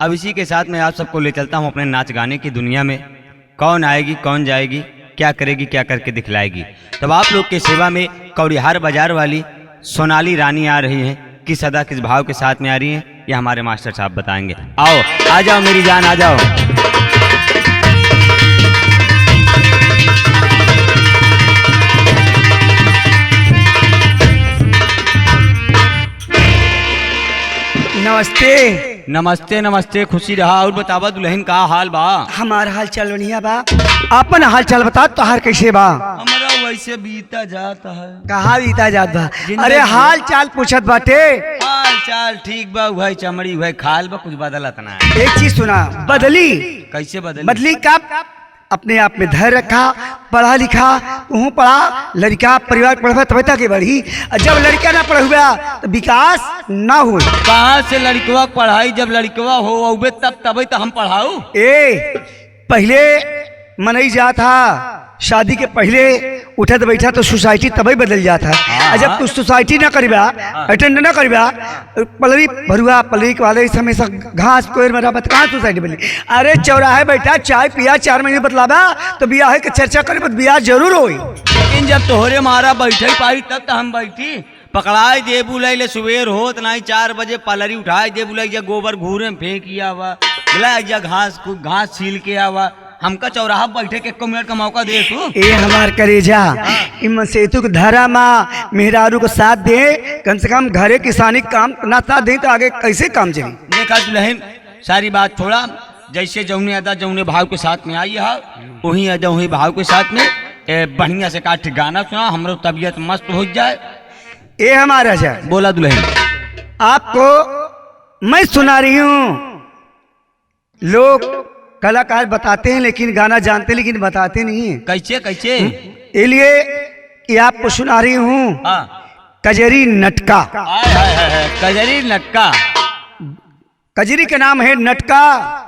अब इसी के साथ मैं आप सबको ले चलता हूँ अपने नाच गाने की दुनिया में। कौन आएगी, कौन जाएगी, क्या करेगी, क्या करके दिखलाएगी। तब आप लोग के सेवा में कौड़िहार बाजार वाली सोनाली रानी आ रही हैं। किस अदा किस भाव के साथ में आ रही हैं, ये हमारे मास्टर साहब बताएंगे। आओ, आ जाओ मेरी जान, आ जाओ। नमस्ते। नमस्ते नमस्ते, खुशी रहा। और बतावा दुल्हन का हाल बा? हमारा हाल चाल बढ़िया बा। अपन हाल चाल बता, तोहार कैसे बा? हमारा वैसे बीता जाता है। कहाँ बीता जात बा? जिंदगी अरे हाल चाल पूछत बाटे। हाल चाल ठीक बा, वही चमड़ी वही खाल बा, कुछ बदलत ना है। एक चीज सुना, बदली कैसे बदली? बदली कब? अपने आप में धैर्य रखा, पढ़ा लिखा, तू पढ़ा, लड़का परिवार पढ़ा तब तक बढ़ी। जब लड़का ना पढ़ हुआ तो विकास ना हो। कहाँ से लड़कवा पढ़ाई? जब लड़कवा हो अबे तब तभी तो हम पढ़ाऊ। पहले मनई जात था, शादी के पहले उठत बैठा तो सोसाइटी तभी बदल जाता है। और जब तू सोसाइटी ना करीबा, अटेंड ना करीबा, पलरी भरुआ पलरी के वाले हमेशा घास कोयर में रहबत, कहाँ सोसाइटी बदली? अरे चौराहे बैठा चाय पिया, 4 महीने बतलावा तो ब्याह के चर्चा करे, ब्याह जरूर होई। लेकिन जब तोहरे मारा बैठे पाई तब तो हम बैठी। पकड़ाए दे बुलाई ले सुबेर होत नहीं, 4 बजे पलरी उठाए दे बुलाई, जा गोबर घूरे में फेंक आवा, बुलाए जा घास छील के आवा। हमका चौराहा बैठे के 1 मिनट का मौका दे तू। ए हमार करेजा, इमन सेतु के धारा माँ मेहरारू को साथ दे, कम से कम घरे किसानी काम ना साथ दे तो आगे कैसे काम चली? देखा दुल्हन, सारी बात छोड़ा। जैसे जौने अदा जौने भाव के साथ में आई है, वही अदा वही भाव के साथ में बढ़िया से काट गाना सुना, हमारो तबीयत मस्त हो जाए। ए हमारा राजा, बोला दुल्हन। आपको मैं सुना रही हूँ। लोग कलाकार बताते हैं लेकिन गाना जानते हैं लेकिन बताते नहीं है। कैसे कैसे? इसलिए ये आपको सुना रही हूँ। कजरी नटका। कजरी नटका। कजरी के नाम है नटका।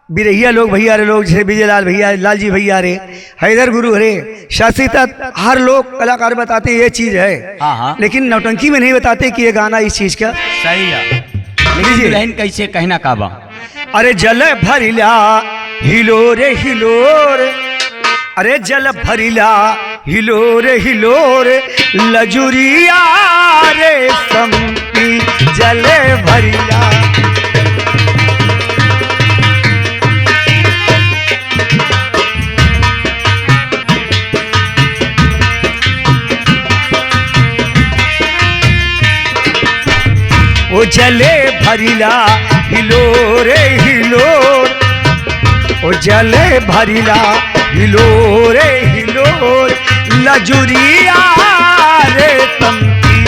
बिरहिया लोग भैया रे, लोग जैसे विजयलाल भैया, लालजी भैया रे, हैदर गुरु रे, शास्त्री तक हर लोग कलाकार बताते हैं ये चीज है। हाँ। लेकिन नौटंकी में नहीं बताते कि ये गाना इस चीज का सही है। लेकिन दुल्हन कैसे कहना काबा? अरे जल भरिला हिलो रे हिलो रे, अरे जल भरिला हिलो रे लजुरिया रे संपी जल भरिला। ओ जले भरिला हिलो रे हिलो, ओ जले भरिला हिलो रे हिलो लजुरिया रे तमकी।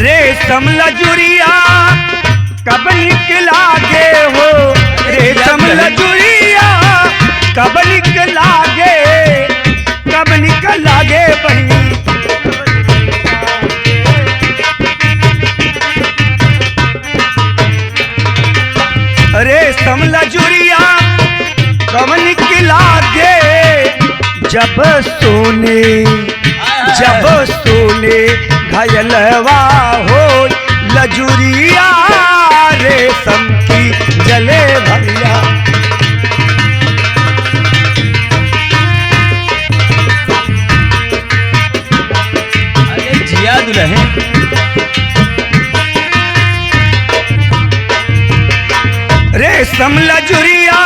रेशम लजुरिया कब निकला गे हो, रेशम लजुरिया कब निकला गे, कब निकला गे बहनी। रेशम लजुरिया कब निकला गे, जब सोने घायलवा हो लजुरिया रेशम की जले भरिया। दुल्हन रेशम लजुरिया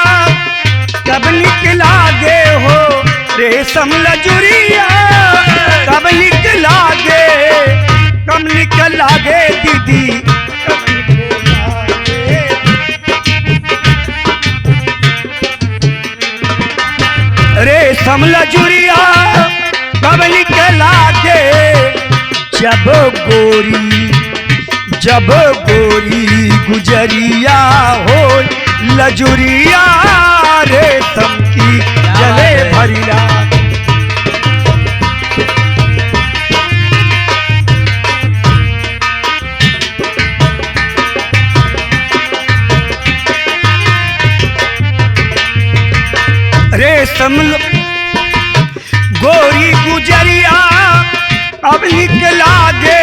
कब निकला गे हो, रेशम लजुरिया कब निकला गे, कब निकला गे दीदी। रेशम लजुरिया कब निकला गे, जब गोरी गुजरिया हो लजुरिया रेशम की जले भरिया। रेशम गोरी गुजरिया अब निकला गे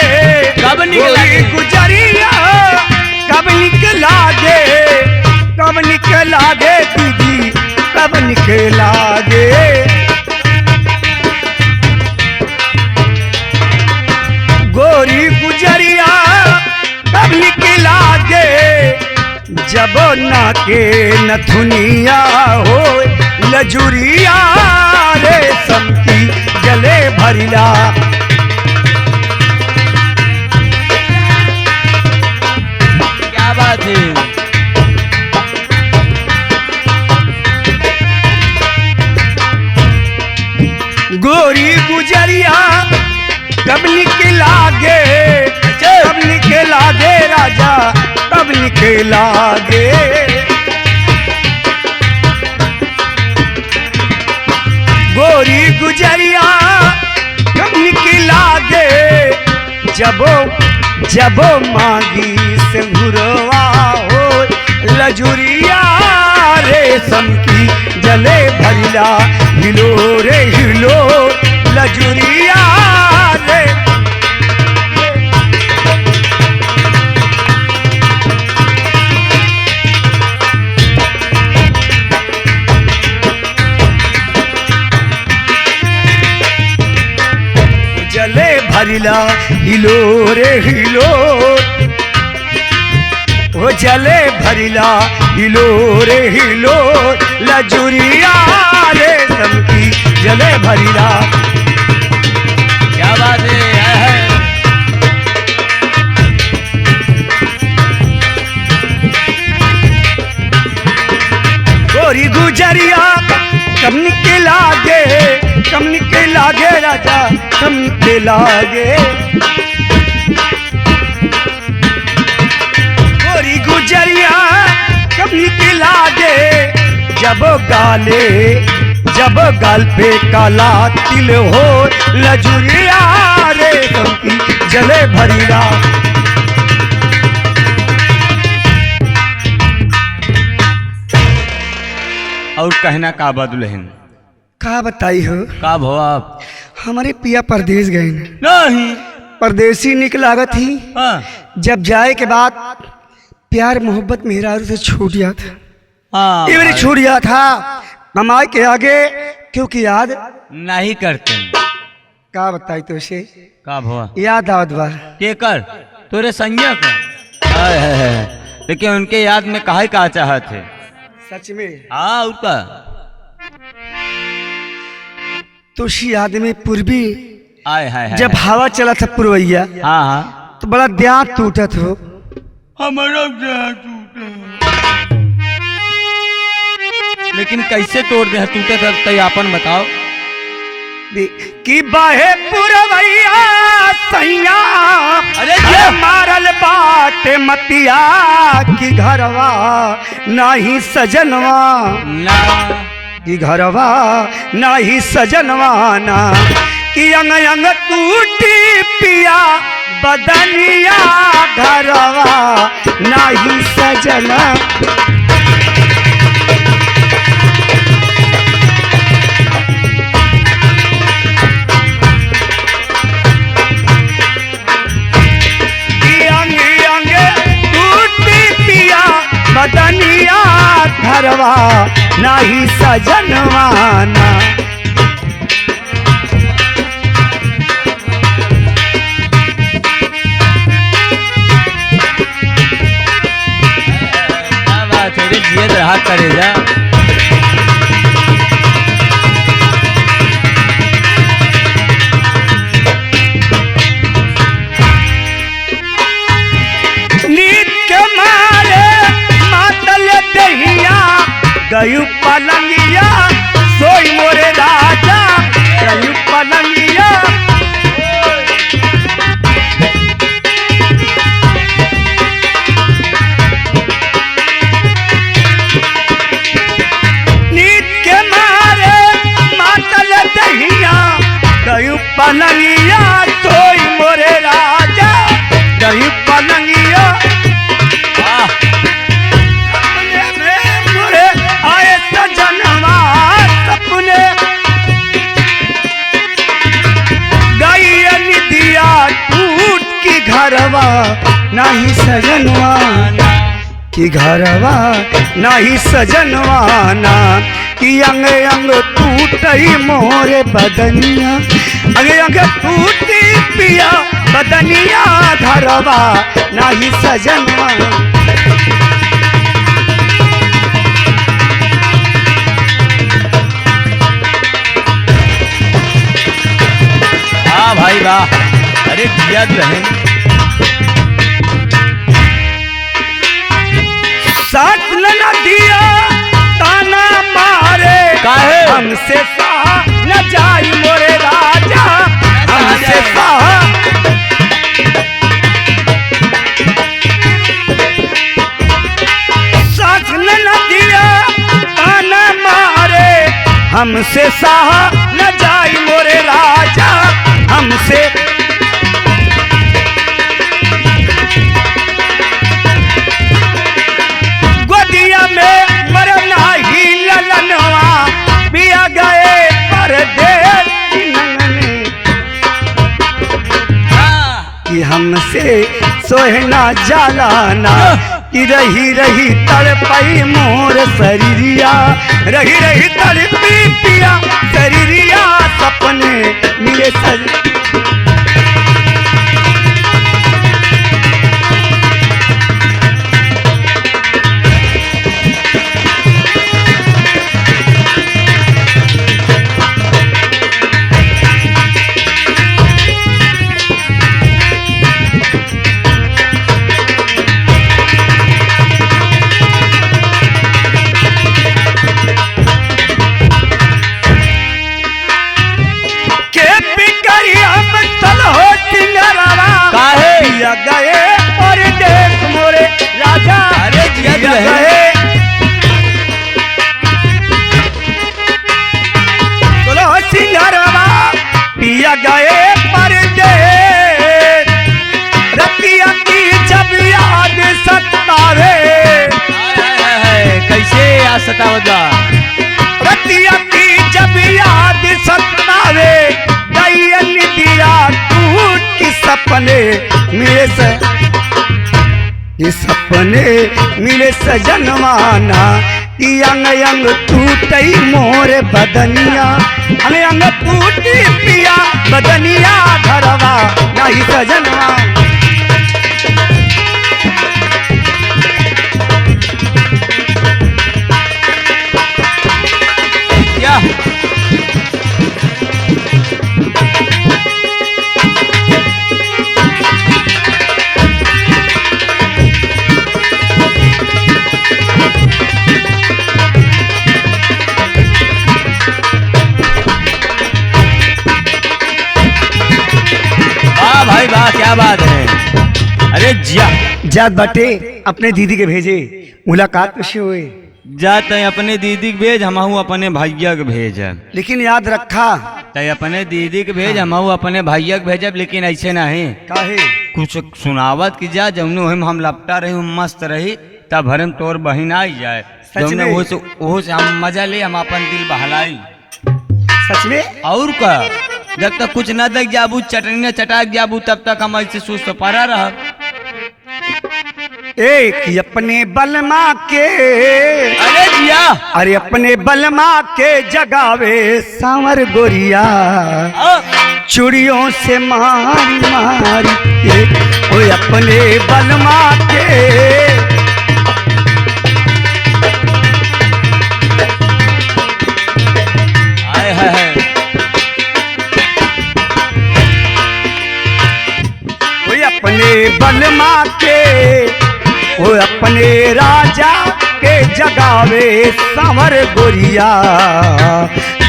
कब निकला गे? गुजरिया कब निकला गे कब निकला गे दीदी कब निकला गे गोरी गुजरिया कब निकला गे जब ना के नथुनिया हो लजुरिया रेशम की गले भरिला क्या बात है। गोरी गुजरिया कब निकला गे कब निकला गे राजा कब निकला गे गोरी गुजरिया कब निकला गे जबो मांगी से घुरवा हो लजुरिया रेशम की जले भरिला हिलो रे हिलो लजुरिया रे जले भरिला हिलो रे हिलो वो जले भरिला हिलो रे हिलो लजुरिया रे समकी जले भरिला क्या बात है। गोरी गुजरिया कब निकला गे कब निकला गे राजा कब निकला गे गोरी गुजरिया कब निकला गे जब गाल पे काला तिल हो लजुरिया रे की जले भरिला और कहना का दुल्हन का बताई हो का भो आप हमारे पिया परदेश गए नहीं परदेसी निक लागत ही हाँ जब जाए के बाद प्यार मोहब्बत मेहरारू से छूट गया था हाँ ये मेरी छूट गया था कमाई के आगे क्योंकि याद नहीं करते का बताई तो उसे का भो याद आवत बा के कर तोरे संज्ञा का हाय हाय हाय। लेकिन उनके याद में काहे का चाहत है सच में हाँ उसका तो उसी याद में पूर्वी आय हाय हाय जब हवा चला था पुरवैया हाँ हाँ तो बड़ा ध्यान टूटत हो हमारा ध्यान टूटा लेकिन कैसे तोड़ दे टूटे तब तय आपन बताओ कि बाहे पुरवैया सैया अरे मारल बाट मतिया की घरवा नाही सजनवा ना की घरवा नाही सजनवा ना कि अंग अंग टूटी पिया बदनिया घरवा नाही सजना बदनिया घरवा नाही सजनवाना क्या बात है रे जिए रहा करेगा गयु पलंगिया सोई मोरे राजा गयु पलंगिया नीत के मारे मातल दहिया गयु पलंगिया सोई मोरे राजा गयु पलंगिया नाही सजनवा कि घरवा नाही सजनवाना कि अंग अंग टूटई मोरे बदनिया अंग अंग टूटी पिया बदनिया घरवा नाही सजनवा। हाँ भाई वाह, अरे जिया रहे साथ न दिया ताना मारे काहे? हमसे सहा न जाई मोरे राजा हमसे सहा। साथ न दिया ताना मारे हमसे सहा न जाई मोरे राजा हमसे। गोदिया में मरना ही ललनवा पिया गए परदेस की नंगने कि हमसे सोहना जालाना कि रही रही तड़पई मोर शरीरिया रही रही तड़पी पिया शरीरिया सपने मिले सज। गए और देख मोरे राजा अरे जिया गए चलो सिंगारवा पिया गए परदेस रतिया की जब याद सतावे कैसे याद सतावता रतिया की जब याद सतावे गयन दिया टूट की सपने मिले ये सपने मिले सजनवाना कि अंग अंग टूटई मोरे बदनिया अंग अंग टूटी पिया बदनिया घरवा नहीं सजनवा। क्या भाई वाह, क्या बात है। अरे जिया जात बाटे अपने दीदी के भेजे मुलाकात कैसे हुए जाते हैं अपने दीदी के भेज हमहू अपने भैया के भेज लेकिन याद रखा तय अपने दीदी के भेज हमहू अपने भैया के भेजब लेकिन ऐसे नहीं काहे कुछ सुनावत की जा जमनो हम लपटा रही मस्त रही तब भरम तोर बहिन आई जाए सच में? वो से हम मजा ले हम अपन दिल बहलाई सच में और का जब तक कुछ न देख जाबू चटनी न चटाक जाबू तब तक हम ऐसे सुस्त पड़ा रह। एक अपने बलमा के अरे जिया अरे अपने बलमा के जगावे सांवर गोरिया चूड़ियों से मारी मारी के ओ अपने बलमा के आए है अपने बलमा के वो अपने राजा के जगावे सांवर गोरिया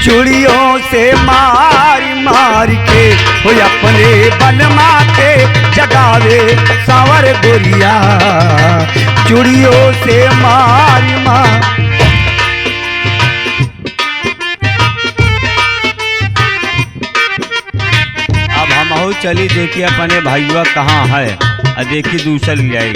चूड़ियों से मारी मारी के वो अपने बलमा के जगावे सांवर गोरिया चूड़ियों से मारी मारी। अब हम चली देखिए अपने भाईवा कहाँ है और देखी दूसर ले आई।